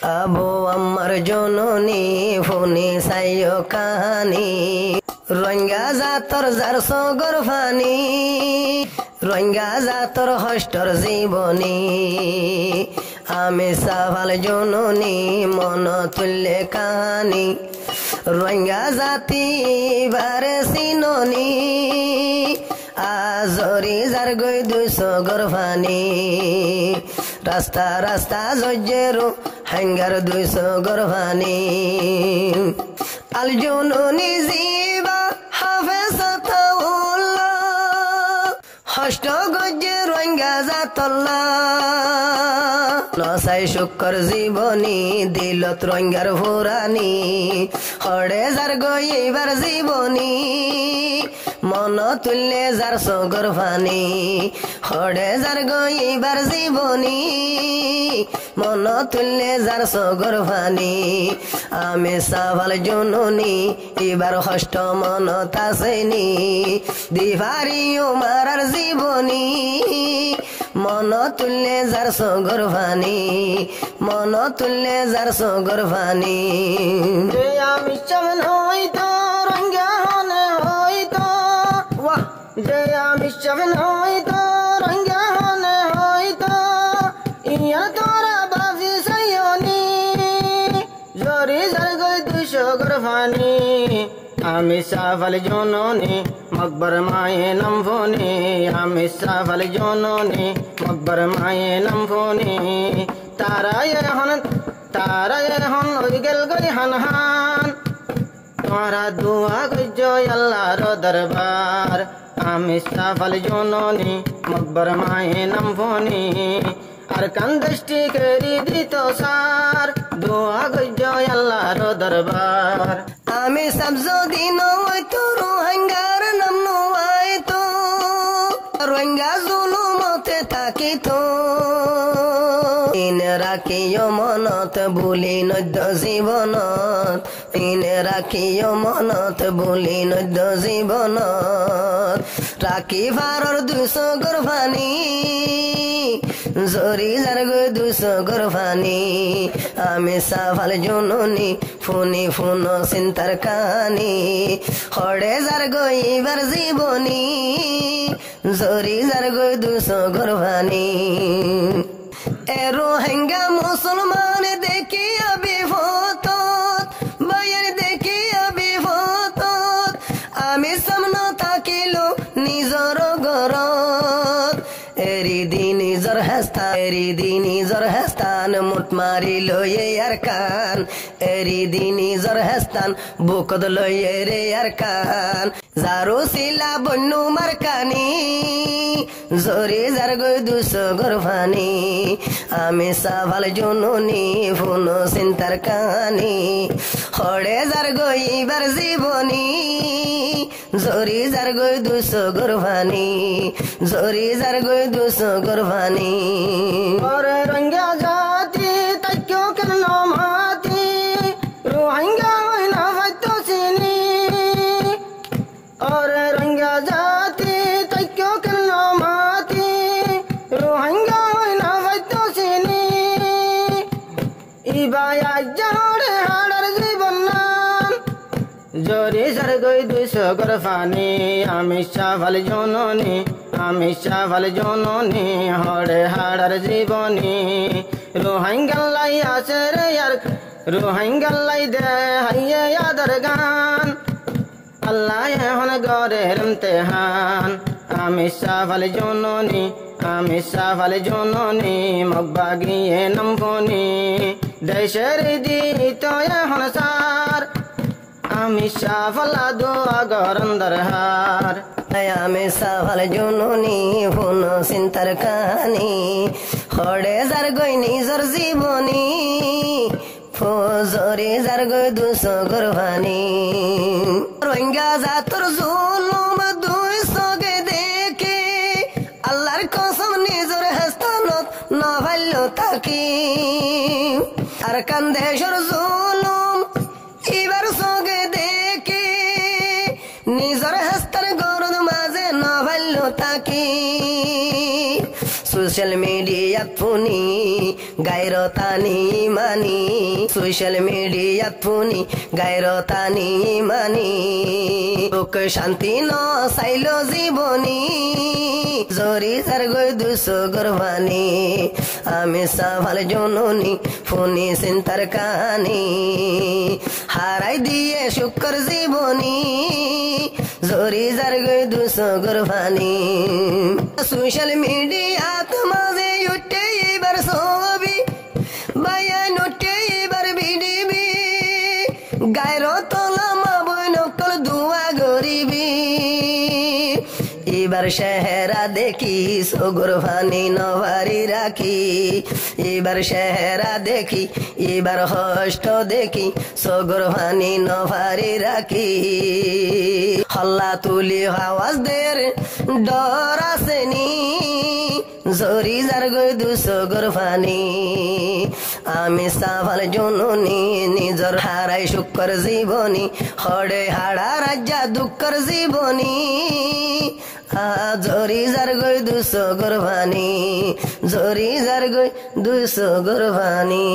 আবু আমার জননী ফোনে সাইয় কাহানি রঙ্গা জাতর যার সগর ফানি রঙ্গা জাতর হষ্টর জীবনী আমি সাভাল জননী মন তুল্যে কাহানি রঙ্গা জাতি বারে সিননি আজরি যার গই 200 গরফানি রাস্তা রাস্তা জজ্জেরু হাঙ্গার 200 গরফানি আল জুনুনি জিবা হাফেজাতাউল্লাহ হষ্ট গজ্জে রঙ্গা জাতল্লাহ নসাই শুকর জীবনী দিলত রঙ্গার ফুরানি হড়ে যার গইবার জীবনী মন তুললে যার সগর ফানি হড়ে যার গইবার জীবনী মন তুললে যার সগর ফানি আমি সাভাল জননী এবার হষ্ট মন তাসেনি দিভারিও মারার জীবনী মন তুললে যার সগর ফানি মন তুললে যার সগর ফানি আমি চমন হইতো রঙ্গা হনে হইতো ওয়াহ যে আমি চমন হইতো রঙ্গা হনে হইতো ইয়া তোরা বাজি সাইয়নি জরি জার গই 200 গরফানি আমি সাভাল জননী মকবর মায়ে নাম ফোনে আমি সাভাল জননী মকবর মায়ে নাম ফোনে তারা এখন ওই গেল গই হান হান তোমারা দুয়া গই আল্লাহর দরবার আমি সাভাল জননী মকবর মায়ে নাম ফোনে আর কান্দষ্টি করি দিত সার দুয়া গই আল্লাহর দরবার আমি সবজদিন হইতো রোহিঙ্গার নাম নয়তো রোহিঙ্গা জুলুমতে থাকিতো ইন রাখিও মনত ভুলি নদ্য জীবনত ইন রাখিও মনত ভুলি নদ্য জীবনত রাখি ভারর 200 গরফানি জরি যার গই 200 গরফানি আমি সাভাল জননী ফোনে ফোন চিন্তার কাহানি হড়ে যার গইবার জীবনী জরি যার গই 200 গরফানি এ রোহিঙ্গা মুসলমান দেখিয়া বিপদ বাইর দেখিয়া বিপদ আমি সামনে থাকিল নিজর ঘরত এরিদি নিজর হেস্তান মুঠ মারি লয়ে আর কান এরিদি নিজর হেস্তান বুকদ লয়ে রে আর কান যারো শিলা বন্যু মারকানি জরি যার গই 200 গরফানি আমি সাভাল জননী ফোন চিন্তার কাহানি হড়ে যার গইবার জীবনী জরি যার গই 200 গরফানি জরি যার গই 200 গরফানি ওরে রঙ্গা জাতি তাক্য কেন মাতি রোহিঙ্গা হইনা হয়তো চিনি ওরে রঙ্গা জাতি তাক্য কেন মাতি রোহিঙ্গা হইনা হয়তো চিনি ইবাই আজ্জারে হাড়ার জীবন নাম জরি যার গই 200 গরফানি আমি সাভাল জননী আমি সাভাল জননী হড়ে হাড়ার জীবনী রোহিঙ্গাল্লাই আছে রে আর রোহিঙ্গাল্লাই দে হাইয়ে আদর গান আল্লাহ এখন গরের ইমতিহান আমি সাভাল জননী আমি সাভাল জননী মকবা গিয়ে নাম ফোনে দেশের দিত এখন সার আমি সাভালা দোয়া গরন্দর হার আমি সাভাল জননী ফোন চিন্তার কাহানি হড়ে যার গই নিজর জীবনী ফজরে যার গই 200 গরফানি রোহিঙ্গা জাতর জুলুম 200 গে দেখে আল্লাহর কসম নিজর হস্তানত নভাল্য তাকি আর কান্দেশর জুলুম এবার সগে দেখে নিজর হস্তার গরদ মাঝে নভাল্য তাকি সোশ্যাল মিডিয়া ফোনি গায়রতানি মানি সোশ্যাল মিডিয়াত ফুনি গায়রতানি মানি সুখ শান্তি ন চাইল জীবনী জরি যার গৈ দুশো গর্বানি আমি সাফাল জননী ফুনি চিন্তার কাহানি হারাই দিয়ে শুকর জীবনী জরি যার গৈ দুশো গর্বানি সোশ্যাল মিডিয়াত মাঝে উঠে এবার ছবি বায়ান উঠে এবার ভিডিবি গায়ের তলা মাবই নকল দুয়া গরিবি এবার চেহারা দেখি সগর ভানি নভারি রাখি এবার চেহারা দেখি এবার হষ্ট দেখি সগর ভানি নভারি রাখি হল্লা তুলি আওয়াজ দের ডর আসেনি জরি যার গৈ দুশো গর্ভানি আমি সাফাল জননী নিজর হারাই শুকর জীবনী হড়ে হাড়া রাজ্যা দুঃখর জীবনী জরি যার গৈ দুশো গর্ভানি জরি যার গৈ দুশো গর্ভানি।